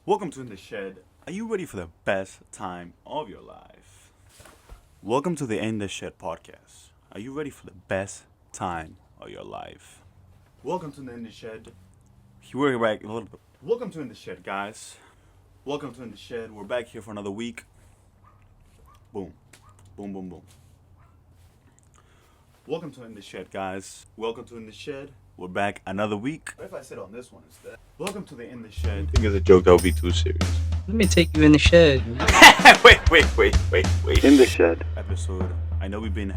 Welcome to InTheShed. Are you ready for the best time of your life? Welcome to the InTheShed podcast. Are you ready for the best time of your life? Welcome to the InTheShed. We're back. Welcome to InTheShed, guys. Welcome to InTheShed. We're back here for another week. Boom, boom, boom, boom. Welcome to InTheShed, guys. Welcome to InTheShed. We're back another week. What if I sit on this one instead? Welcome to the InTheShed. I think it's a joke that would be too serious. Let me take you in the shed. wait. InTheShed. Episode. I know we've been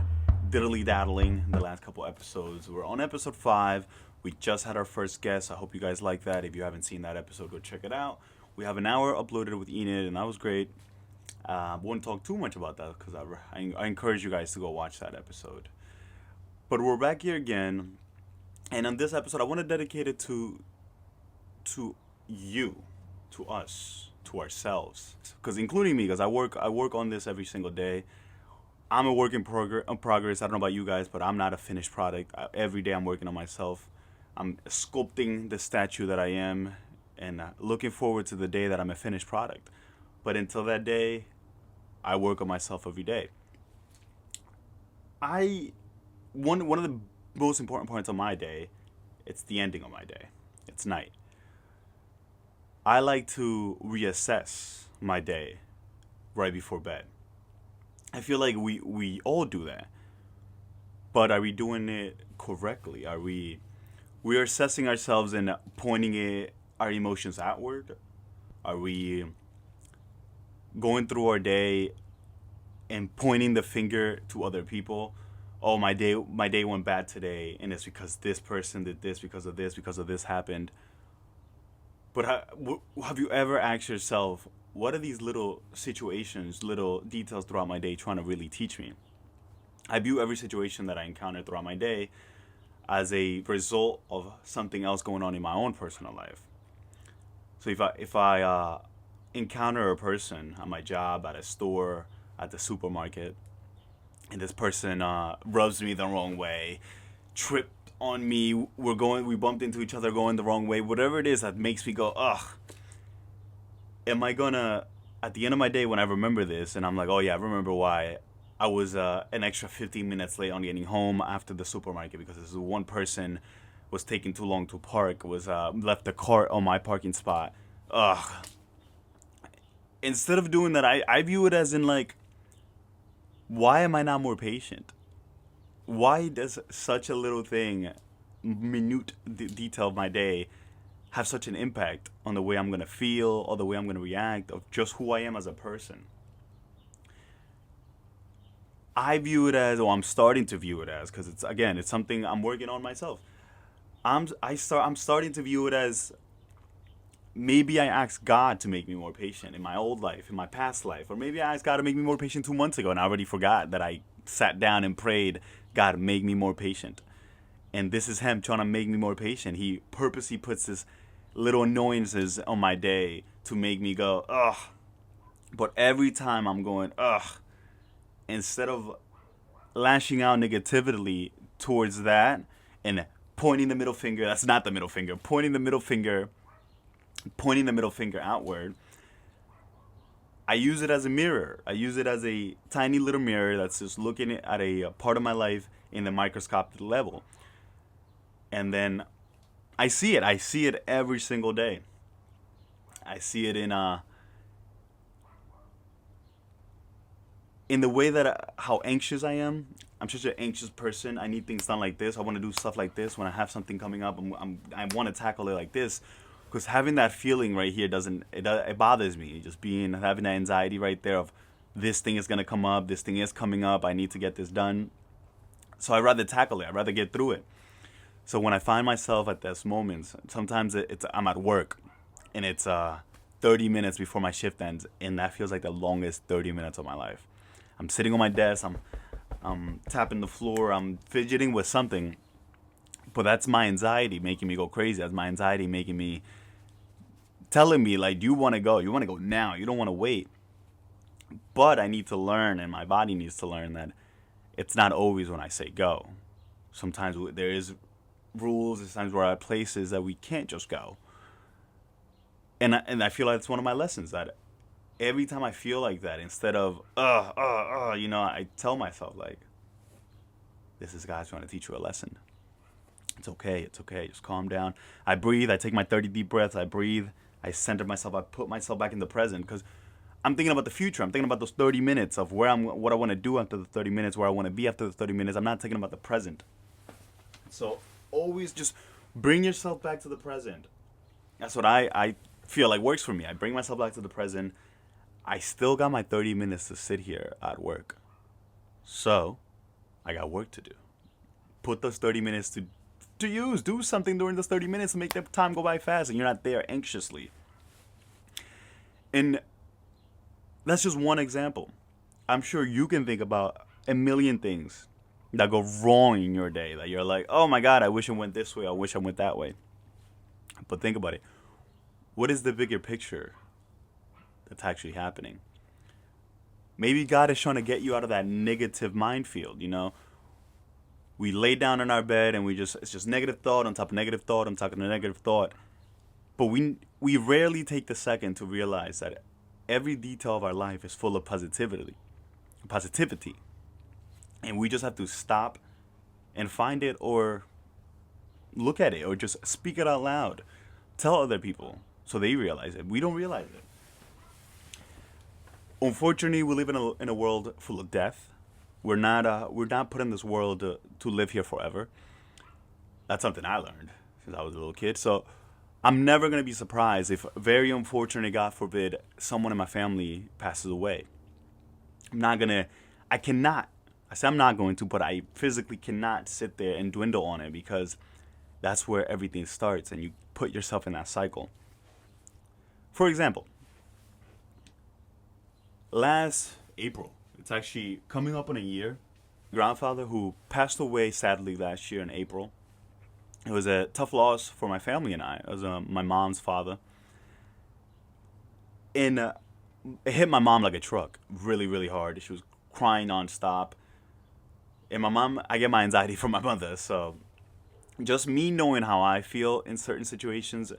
diddly-daddling in the last couple episodes. We're on episode 5. We just had our first guest. I hope you guys like that. If you haven't seen that episode, go check it out. We have an hour uploaded with Enid, and that was great. Won't talk too much about that because I encourage you guys to go watch that episode. But we're back here again, and on this episode, I want to dedicate it to you, to us, to ourselves, because including me, because I work on this every single day. I'm a work in progress. I don't know about you guys, but I'm not a finished product. Every day I'm working on myself. I'm sculpting the statue that I am, and looking forward to the day that I'm a finished product. But until that day, I work on myself every day. One of the most important points of my day, it's the ending of my day. It's night. I like to reassess my day right before bed. I feel like we all do that. But are we doing it correctly? We're assessing ourselves and pointing our emotions outward? Are we going through our day and pointing the finger to other people? Oh, my day went bad today, and it's because this person did this, because of this happened. But have you ever asked yourself, what are these little situations, little details throughout my day trying to really teach me? I view every situation that I encounter throughout my day as a result of something else going on in my own personal life. So if I encounter a person at my job, at a store, at the supermarket, and this person rubs me the wrong way, tripped on me, we bumped into each other going the wrong way, whatever it is that makes me go, ugh, am I gonna, at the end of my day when I remember this, and I'm like, oh yeah, I remember why I was an extra 15 minutes late on getting home after the supermarket because this one person was taking too long to park, left the cart on my parking spot. Ugh. Instead of doing that, I view it as in like, why am I not more patient? Why does such a little thing, minute detail of my day, have such an impact on the way I'm going to feel or the way I'm going to react, of just who I am as a person? I view it as, or I'm starting to view it as, because it's something I'm working on myself. I'm starting to view it as, maybe I asked God to make me more patient in my old life, in my past life. Or maybe I asked God to make me more patient 2 months ago and I already forgot that I sat down and prayed, God, make me more patient. And this is Him trying to make me more patient. He purposely puts this little annoyances on my day to make me go, ugh. But every time I'm going, ugh, instead of lashing out negatively towards that and pointing the middle finger, that's not the middle finger, pointing the middle finger outward, I use it as a mirror. I use it as a tiny little mirror that's just looking at a part of my life in the microscopic level. And then I see it. I see it every single day. I see it in the way that how anxious I am. I'm such an anxious person. I need things done like this. I want to do stuff like this. When I have something coming up, I want to tackle it like this. Because having that feeling right here it bothers me. Just having that anxiety right there of this thing is going to come up, this thing is coming up, I need to get this done. So I'd rather tackle it. I'd rather get through it. So when I find myself at those moments, sometimes I'm at work and it's 30 minutes before my shift ends, and that feels like the longest 30 minutes of my life. I'm sitting on my desk, I'm tapping the floor, I'm fidgeting with something, but that's my anxiety making me go crazy. That's my anxiety telling me, like, you want to go now, you don't want to wait. But I need to learn, and my body needs to learn, that it's not always when I say go. Sometimes there is rules, there's times where I have places that we can't just go. And I feel like it's one of my lessons, that every time I feel like that, instead of I tell myself, like, this is God's trying to teach you a lesson. It's okay. It's okay. Just calm down. I breathe. I take my 30 deep breaths. I breathe. I center myself. I put myself back in the present, because I'm thinking about the future. I'm thinking about those 30 minutes of what I want to do after the 30 minutes, where I want to be after the 30 minutes. I'm not thinking about the present. So always just bring yourself back to the present. That's what I feel like works for me. I bring myself back to the present. I still got my 30 minutes to sit here at work. So I got work to do. Put those 30 minutes to use. Do something during those 30 minutes to make the time go by fast, and you're not there anxiously. And that's just one example. I'm sure you can think about a million things that go wrong in your day, that you're like, oh my God, I wish it went this way. I wish I went that way. But think about it. What is the bigger picture that's actually happening? Maybe God is trying to get you out of that negative minefield, We lay down in our bed and it's just negative thought on top of negative thought on top of negative thought. But we rarely take the second to realize that every detail of our life is full of positivity. And we just have to stop and find it, or look at it, or just speak it out loud. Tell other people so they realize it. We don't realize it. Unfortunately, we live in a world full of death. We're not put in this world to live here forever. That's something I learned since I was a little kid. So I'm never going to be surprised if, very unfortunately, God forbid, someone in my family passes away. I'm not going to, but I physically cannot sit there and dwindle on it, because that's where everything starts, and you put yourself in that cycle. For example, last April, it's actually coming up on a year, grandfather who passed away sadly last year in April. It was a tough loss for my family and I. It was my mom's father. And it hit my mom like a truck, really, really hard. She was crying nonstop. And my mom, I get my anxiety from my mother. So just me knowing how I feel in certain situations,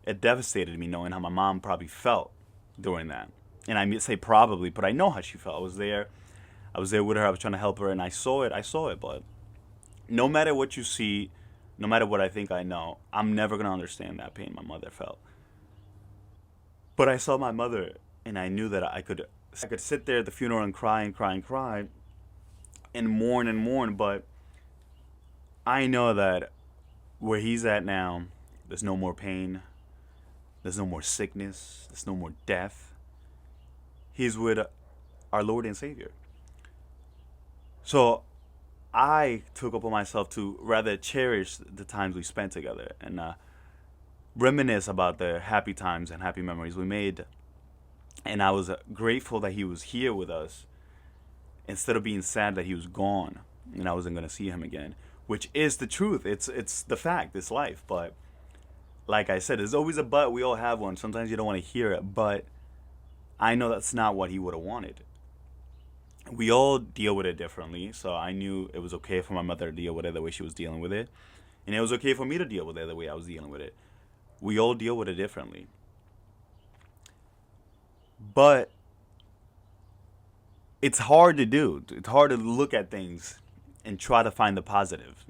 it devastated me knowing how my mom probably felt during that. And I say probably, but I know how she felt. I was there with her. I was trying to help her, and I saw it. But no matter what you see, no matter what I think I know, I'm never going to understand that pain my mother felt. But I saw my mother, and I knew that I could sit there at the funeral and cry and cry and cry and mourn. But I know that where he's at now, there's no more pain. There's no more sickness. There's no more death. He's with our Lord and Savior. So I took upon myself to rather cherish the times we spent together and reminisce about the happy times and happy memories we made. And I was grateful that he was here with us, instead of being sad that he was gone and I wasn't going to see him again, which is the truth. It's the fact. It's life. But like I said, there's always a but. We all have one. Sometimes you don't want to hear it, but I know that's not what he would have wanted. We all deal with it differently, so I knew it was okay for my mother to deal with it the way she was dealing with it, and it was okay for me to deal with it the way I was dealing with it. We all deal with it differently. But it's hard to do. It's hard to look at things and try to find the positive,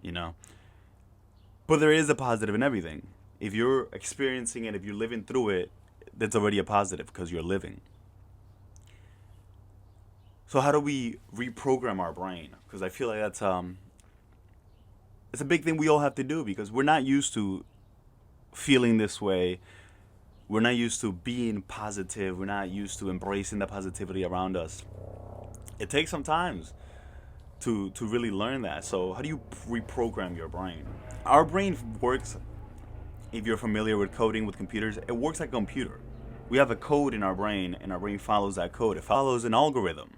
But there is a positive in everything. If you're experiencing it, if you're living through it, that's already a positive, because you're living. So how do we reprogram our brain? Because I feel like it's a big thing we all have to do, because we're not used to feeling this way. We're not used to being positive. We're not used to embracing the positivity around us. It takes some time to really learn that. So how do you reprogram your brain? Our brain works, if you're familiar with coding with computers, it works like a computer. We have a code in our brain, and our brain follows that code. It follows an algorithm.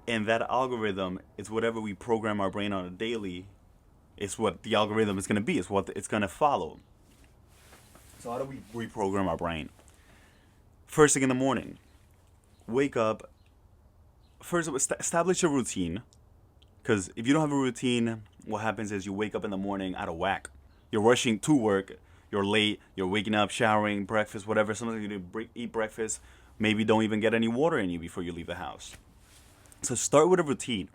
And that algorithm is whatever we program our brain on a daily, it's what the algorithm is going to be. It's what it's going to follow. So how do we reprogram our brain? First thing in the morning, wake up. First, establish a routine. Because if you don't have a routine, what happens is you wake up in the morning out of whack. You're rushing to work. you're late, you're waking up, showering, breakfast, whatever. Sometimes you eat breakfast. Maybe don't even get any water in you before you leave the house. So start with a routine.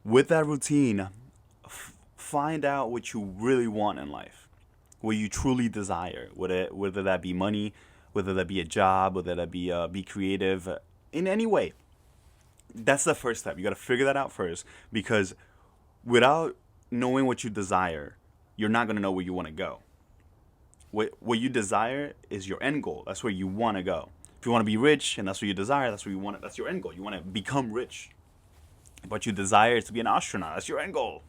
With that routine, find out what you really want in life, what you truly desire, whether that be money, whether that be a job, whether that be creative, in any way. That's the first step. You got to figure that out first, because without knowing what you desire, you're not going to know where you want to go. What you desire is your end goal. That's where you want to go. If you want to be rich and that's what you desire, that's where you want. That's your end goal. You want to become rich. But you desire is to be an astronaut. That's your end goal.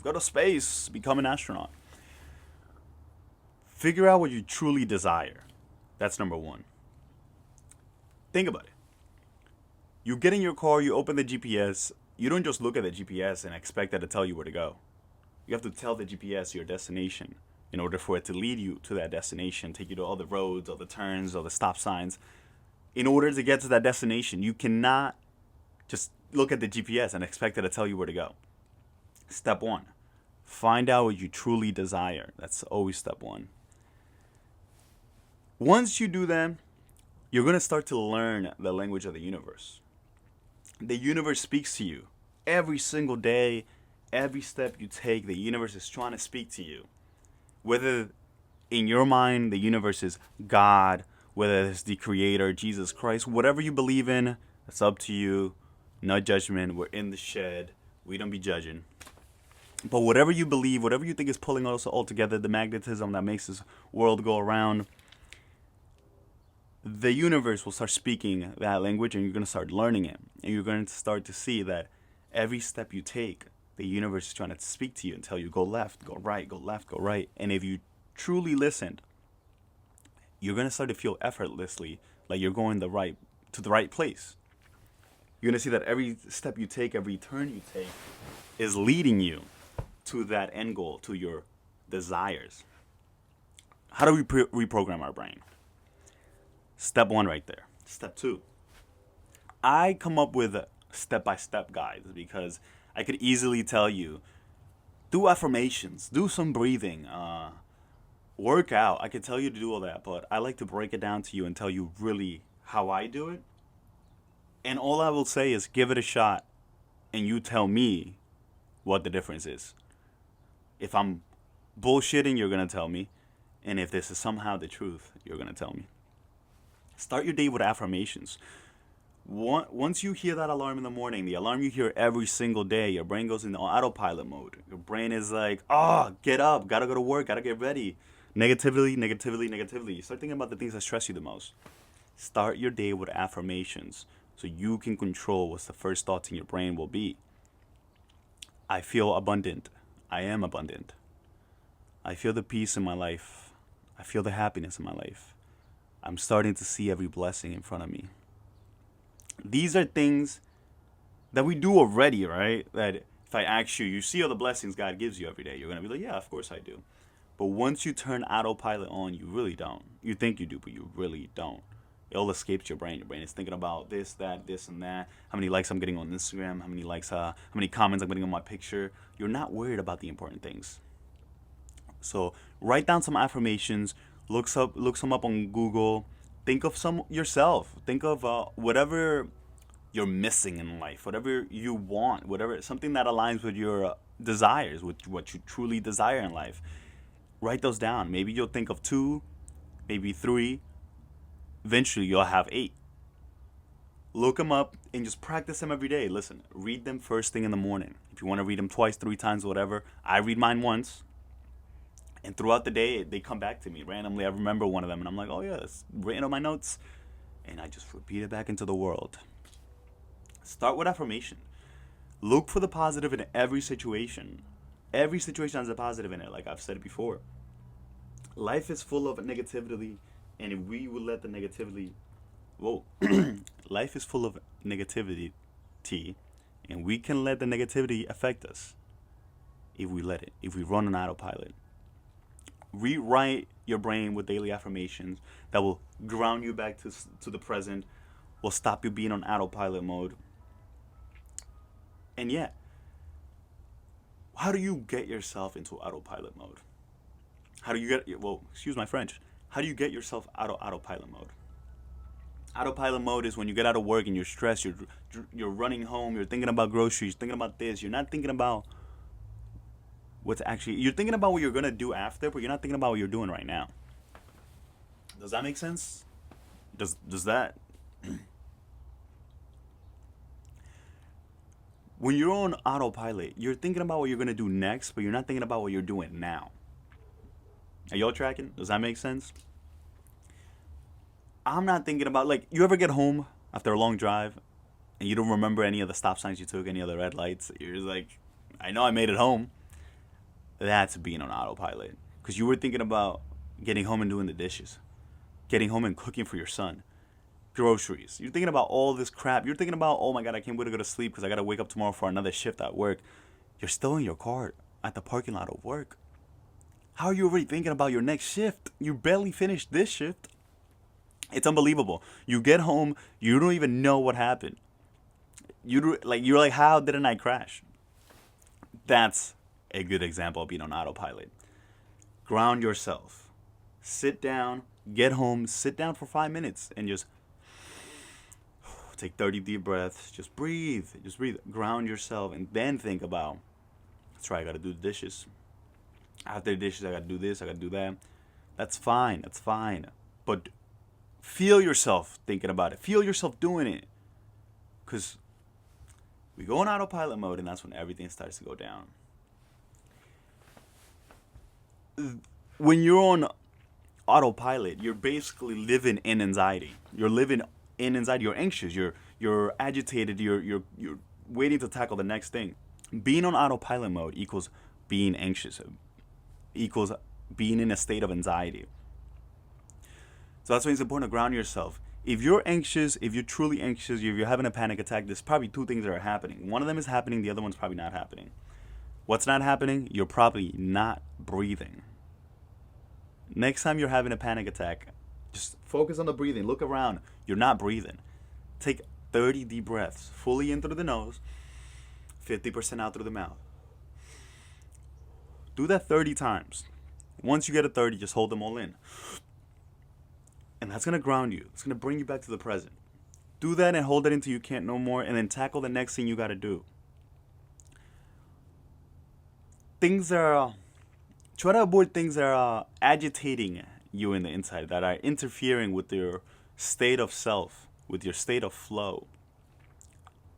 Go to space, become an astronaut. Figure out what you truly desire. That's number one. Think about it. You get in your car, you open the GPS. You don't just look at the GPS and expect that to tell you where to go. You have to tell the GPS your destination in order for it to lead you to that destination, take you to all the roads, all the turns, all the stop signs. In order to get to that destination, you cannot just look at the GPS and expect it to tell you where to go. Step one, find out what you truly desire. That's always step one. Once you do that, you're going to start to learn the language of the universe. The universe speaks to you every single day. Every step you take, the universe is trying to speak to you. Whether in your mind the universe is God, whether it's the creator, Jesus Christ, whatever you believe in, it's up to you. No judgment. We're in the shed. We don't be judging. But whatever you believe, whatever you think is pulling us all together, the magnetism that makes this world go around, the universe will start speaking that language, and you're going to start learning it. And you're going to start to see that every step you take, the universe is trying to speak to you and tell you, go left, go right, go left, go right. And if you truly listened, you're going to start to feel effortlessly like you're going to the right place. You're going to see that every step you take, every turn you take is leading you to that end goal, to your desires. How do we reprogram our brain? Step one right there. Step two. I come up with step-by-step guides because I could easily tell you, do affirmations, do some breathing, work out. I could tell you to do all that, but I like to break it down to you and tell you really how I do it. And all I will say is give it a shot and you tell me what the difference is. If I'm bullshitting, you're going to tell me. And if this is somehow the truth, you're going to tell me. Start your day with affirmations. Once you hear that alarm in the morning, the alarm you hear every single day, your brain goes into autopilot mode. Your brain is like, get up, gotta go to work, gotta get ready. Negativity, negativity, negativity. You start thinking about the things that stress you the most. Start your day with affirmations so you can control what's the first thoughts in your brain will be. I feel abundant. I am abundant. I feel the peace in my life. I feel the happiness in my life. I'm starting to see every blessing in front of me. These are things that we do already, right? That if I ask you, you see all the blessings God gives you every day. You're going to be like, yeah, of course I do. But once you turn autopilot on, you really don't. You think you do, but you really don't. It all escapes your brain. Your brain is thinking about this, that, this, and that. How many likes I'm getting on Instagram. How many comments I'm getting on my picture. You're not worried about the important things. So write down some affirmations. Look some up on Google. Think of some yourself. Think of whatever you're missing in life, whatever you want, something that aligns with your desires, with what you truly desire in life. Write those down. Maybe you'll think of 2, maybe 3. Eventually, you'll have 8. Look them up and just practice them every day. Listen, read them first thing in the morning. If you want to read them twice, 3 times, whatever. I read mine once. And throughout the day, they come back to me randomly. I remember one of them, and I'm like, oh, yeah, it's written on my notes. And I just repeat it back into the world. Start with affirmation. Look for the positive in every situation. Every situation has a positive in it, like I've said before. Life is full of negativity, and if we will let the negativity... Life is full of negativity, and we can let the negativity affect us if we let it, if we run on autopilot. Rewrite your brain with daily affirmations that will ground you back to the present, will stop you being on autopilot mode. And how do you get yourself into autopilot mode? How do you get, well, excuse my French, how do you get yourself out of autopilot mode? Autopilot mode is when you get out of work and you're stressed, you're running home, you're thinking about groceries, thinking about this, you're not thinking about what's actually, you're thinking about what you're going to do after, but you're not thinking about what you're doing right now. Does that make sense? Does that? When you're on autopilot, you're thinking about what you're going to do next, but you're not thinking about what you're doing now. Are y'all tracking? Does that make sense? I'm not thinking about, like, you ever get home after a long drive and you don't remember any of the stop signs you took, any of the red lights? You're just like, I know I made it home. That's being on autopilot. Because you were thinking about getting home and doing the dishes, getting home and cooking for your son, groceries. You're thinking about all this crap. You're thinking about, oh my God, I can't wait to go to sleep because I got to wake up tomorrow for another shift at work. You're still in your car at the parking lot of work. How are you already thinking about your next shift? You barely finished this shift. It's unbelievable. You get home, you don't even know what happened. You're like, how didn't I crash? That's a good example of being on autopilot. Ground yourself. Sit down, get home, sit down for 5 minutes and just take 30 deep breaths. Just breathe. Just breathe. Ground yourself and then think about, that's right, I got to do the dishes. After the dishes, I got to do this, I got to do that. That's fine. That's fine. But feel yourself thinking about it. Feel yourself doing it. Because we go in autopilot mode and that's when everything starts to go down. When you're on autopilot, you're basically living in anxiety. You're living in anxiety. You're anxious. You're agitated. You're waiting to tackle the next thing. Being on autopilot mode equals being anxious. Equals being in a state of anxiety. So that's why it's important to ground yourself. If you're anxious, if you're truly anxious, if you're having a panic attack, there's probably two things that are happening. One of them is happening, the other one's probably not happening. What's not happening? You're probably not breathing. Next time you're having a panic attack, just focus on the breathing. Look around. You're not breathing. Take 30 deep breaths, fully in through the nose, 50% out through the mouth. Do that 30 times. Once you get to 30, just hold them all in. And that's going to ground you. It's going to bring you back to the present. Do that and hold it until you can't no more, and then tackle the next thing you got to do. Things that are... Try to avoid things that are agitating you in the inside, that are interfering with your state of self, with your state of flow.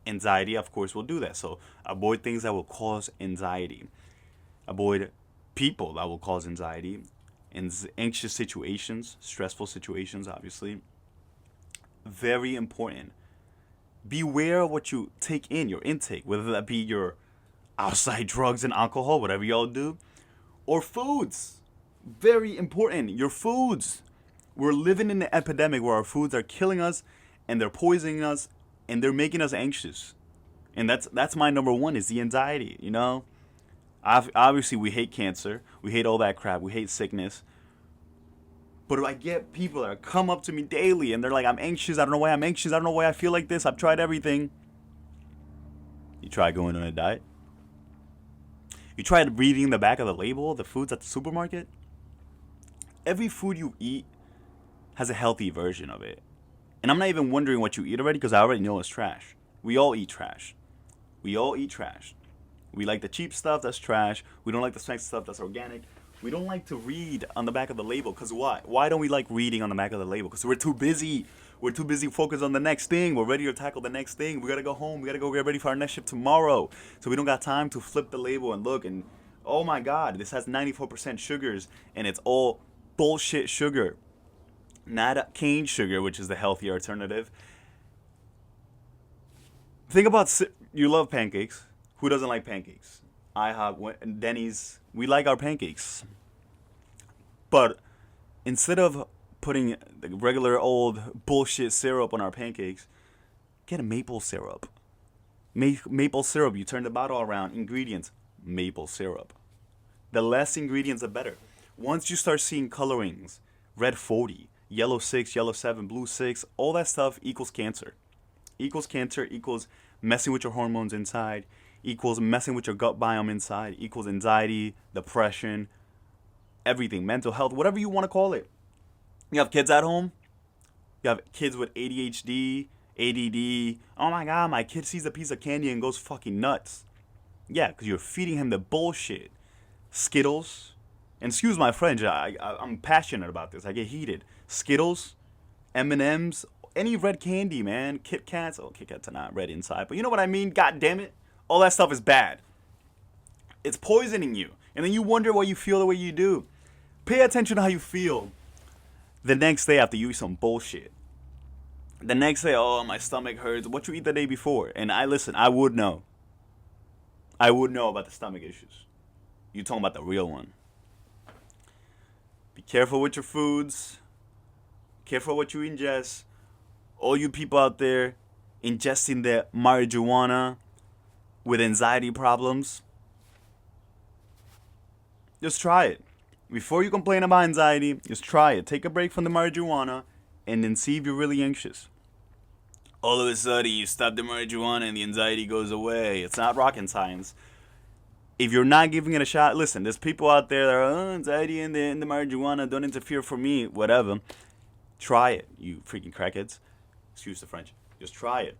Anxiety, of course, will do that. So avoid things that will cause anxiety. Avoid people that will cause anxiety. Anxious situations, stressful situations, obviously. Very important. Beware of what you take in, your intake, whether that be your outside drugs and alcohol, whatever y'all do, or foods. Very important. Your foods. We're living in an epidemic where our foods are killing us and they're poisoning us and they're making us anxious. And that's my number one, is the anxiety, you know? Obviously, we hate cancer. We hate all that crap. We hate sickness. But I get people that come up to me daily and they're like, I'm anxious. I don't know why I'm anxious. I don't know why I feel like this. I've tried everything. You try going on a diet? You tried reading the back of the label, the foods at the supermarket? Every food you eat has a healthy version of it. And I'm not even wondering what you eat already because I already know it's trash. We all eat trash. We all eat trash. We like the cheap stuff, that's trash. We don't like the fancy stuff, that's organic. We don't like to read on the back of the label. Because why? Why don't we like reading on the back of the label? Because we're too busy. We're too busy focused on the next thing. We're ready to tackle the next thing. We got to go home. We got to go get ready for our next shift tomorrow. So we don't got time to flip the label and look. And oh my God, this has 94% sugars. And it's all bullshit sugar. Not cane sugar, which is the healthier alternative. Think about, you love pancakes. Who doesn't like pancakes? IHOP, Denny's, we like our pancakes. But instead of putting the regular old bullshit syrup on our pancakes, get a maple syrup. Maple syrup, you turn the bottle around, ingredients, maple syrup. The less ingredients, the better. Once you start seeing colorings, red 40, yellow 6, yellow 7, blue 6, all that stuff equals cancer. Equals cancer, equals messing with your hormones inside, equals messing with your gut biome inside, equals anxiety, depression, everything, mental health, whatever you want to call it. You have kids at home. You have kids with ADHD, ADD. Oh my God, my kid sees a piece of candy and goes fucking nuts. Yeah, because you're feeding him the bullshit. Skittles. And excuse my French, I'm passionate about this. I get heated. Skittles, M&Ms, any red candy, man. Kit Kats. Oh, Kit Kats are not red inside, but you know what I mean? God damn it. All that stuff is bad. It's poisoning you. And then you wonder why you feel the way you do. Pay attention to how you feel the next day after you eat some bullshit. The next day, oh, my stomach hurts. What you eat the day before? And I would know. I would know about the stomach issues. You talking about the real one. Be careful with your foods. Careful what you ingest. All you people out there ingesting the marijuana with anxiety problems, just try it. Before you complain about anxiety, just try it. Take a break from the marijuana and then see if you're really anxious. All of a sudden, you stop the marijuana and the anxiety goes away. It's not rocket science. If you're not giving it a shot, listen, there's people out there that are, oh, anxiety and the marijuana, don't interfere for me, whatever. Try it, you freaking crackheads. Excuse the French. Just try it.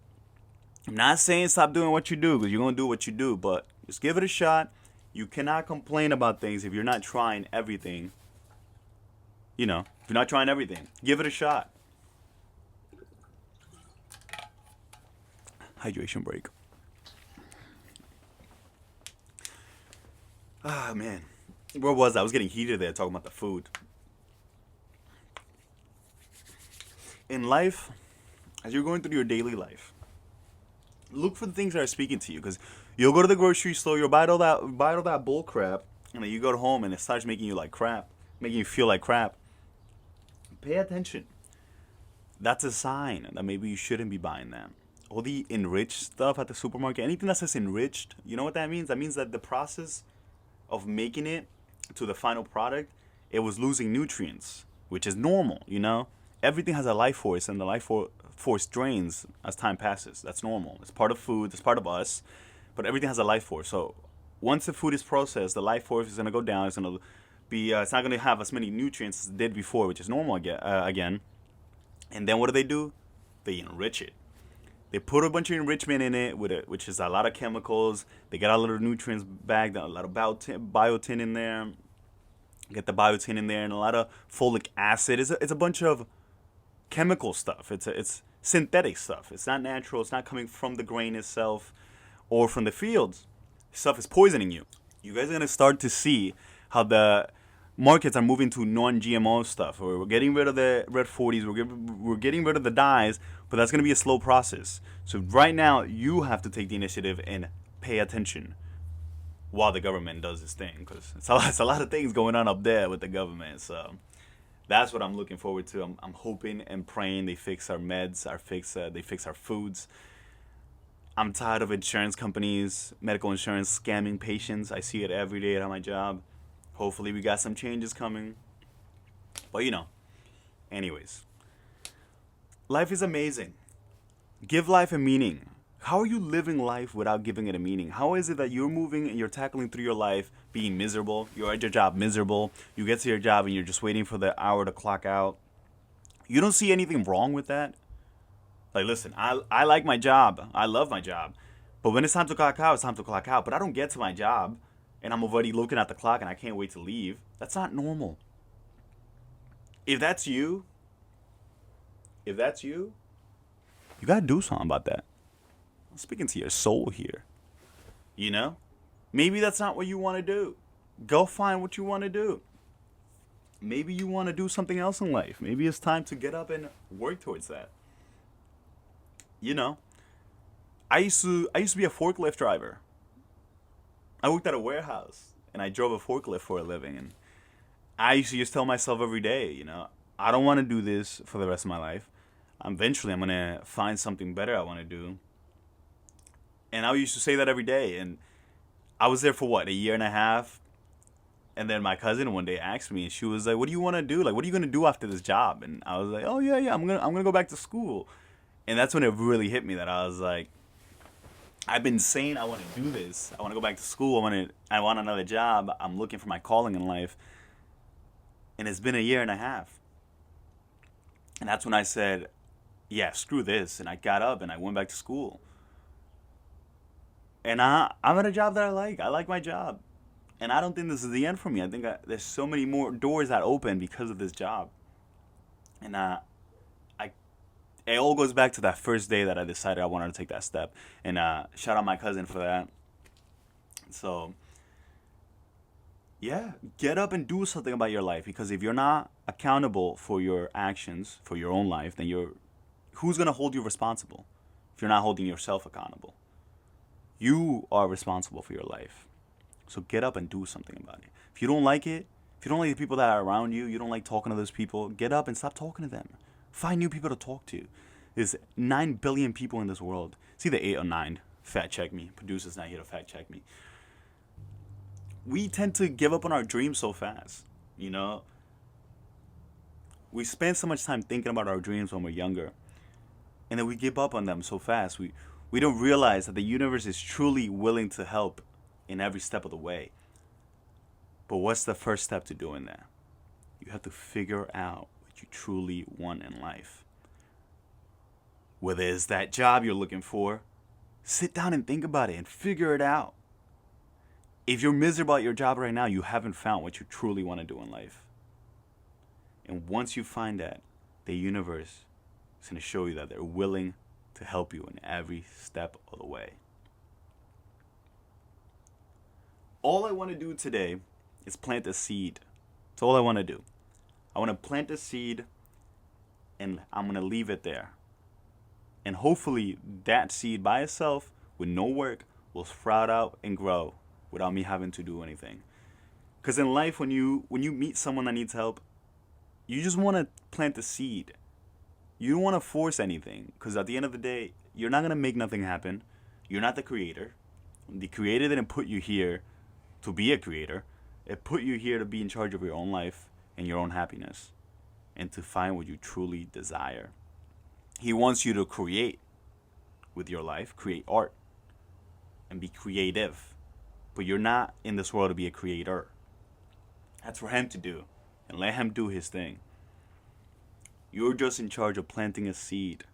I'm not saying stop doing what you do, because you're going to do what you do, but just give it a shot. You cannot complain about things if you're not trying everything. You know, if you're not trying everything, give it a shot. Hydration break. Ah, man. Where was I? I was getting heated there talking about the food. In life, as you're going through your daily life, look for the things that are speaking to you, because you'll go to the grocery store, you'll buy all that bull crap, and then you go home and it starts making you like crap, making you feel like crap. Pay attention. That's a sign that maybe you shouldn't be buying that. All the enriched stuff at the supermarket, anything that says enriched, you know what that means? That means that the process of making it to the final product, it was losing nutrients, which is normal, you know? Everything has a life force, and the life force drains as time passes. That's normal. It's part of food. It's part of us. But everything has a life force. So once the food is processed, the life force is going to go down. It's going to be. It's not going to have as many nutrients as it did before, which is normal again. And then what do? They enrich it. They put a bunch of enrichment in it, which is a lot of chemicals. They get a lot of nutrients back, a lot of biotin in there. Get the biotin in there, and a lot of folic acid. It's a bunch of chemical stuff. It's synthetic stuff. It's not natural. It's not coming from the grain itself or from the fields. Stuff is poisoning you. You guys are gonna start to see how the markets are moving to non-GMO stuff. We're getting rid of the red 40s. We're getting rid of the dyes, but that's gonna be a slow process. So right now, you have to take the initiative and pay attention while the government does this thing, because it's a lot of things going on up there with the government. So that's what I'm looking forward to. I'm hoping and praying they fix our meds, they fix our foods. I'm tired of insurance companies, medical insurance scamming patients. I see it every day at my job. Hopefully we got some changes coming. But you know, anyways. Life is amazing. Give life a meaning. How are you living life without giving it a meaning? How is it that you're moving and you're tackling through your life being miserable? You're at your job miserable. You get to your job and you're just waiting for the hour to clock out. You don't see anything wrong with that? Like, listen, I like my job. I love my job. But when it's time to clock out, it's time to clock out. But I don't get to my job and I'm already looking at the clock and I can't wait to leave. That's not normal. If that's you, you gotta do something about that. I'm speaking to your soul here. You know? Maybe that's not what you want to do. Go find what you want to do. Maybe you want to do something else in life. Maybe it's time to get up and work towards that. You know? I used to be a forklift driver. I worked at a warehouse and I drove a forklift for a living, and I used to just tell myself every day, you know, I don't want to do this for the rest of my life. Eventually I'm going to find something better I want to do. And I used to say that every day. And I was there for what, a year and a half? And then my cousin one day asked me, and she was like, what do you want to do? Like, what are you going to do after this job? And I was like, oh, yeah, I'm gonna go back to school. And that's when it really hit me that I was like, I've been saying I want to do this. I want to go back to school. I want another job. I'm looking for my calling in life. And it's been a year and a half. And that's when I said, yeah, screw this. And I got up and I went back to school. And I'm at a job that I like. I like my job. And I don't think this is the end for me. I think there's so many more doors that open because of this job. And it all goes back to that first day that I decided I wanted to take that step. And shout out my cousin for that. So, yeah, get up and do something about your life. Because if you're not accountable for your actions, for your own life, then who's going to hold you responsible if you're not holding yourself accountable? You are responsible for your life. So get up and do something about it. If you don't like it, if you don't like the people that are around you, you don't like talking to those people, get up and stop talking to them. Find new people to talk to. There's 9 billion people in this world. It's either 8 or 9. Fact check me. Producer's not here to fact check me. We tend to give up on our dreams so fast. You know? We spend so much time thinking about our dreams when we're younger. And then we give up on them so fast. We don't realize that the universe is truly willing to help in every step of the way. But what's the first step to doing that? You have to figure out what you truly want in life. Whether it's that job you're looking for, sit down and think about it and figure it out. If you're miserable at your job right now, you haven't found what you truly want to do in life. And once you find that, the universe is going to show you that they're willing to help you in every step of the way. All I want to do today is plant a seed. That's all I want to do. I want to plant a seed and I'm going to leave it there. And hopefully that seed by itself, with no work, will sprout out and grow without me having to do anything. Because in life, when you meet someone that needs help, you just want to plant the seed. You don't want to force anything. Because at the end of the day, you're not going to make nothing happen. You're not the creator. The creator didn't put you here to be a creator. It put you here to be in charge of your own life and your own happiness. And to find what you truly desire. He wants you to create with your life, create art, and be creative. But you're not in this world to be a creator. That's for him to do. And let him do his thing. You're just in charge of planting a seed,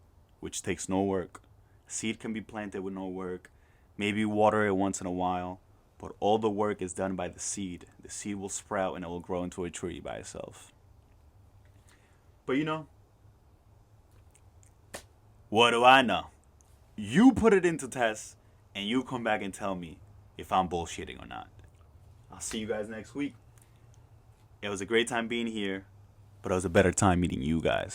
which takes no work. A seed can be planted with no work. Maybe water it once in a while. But all the work is done by the seed. The seed will sprout and it will grow into a tree by itself. But you know, what do I know? You put it into test and you come back and tell me if I'm bullshitting or not. I'll see you guys next week. It was a great time being here, but it was a better time meeting you guys.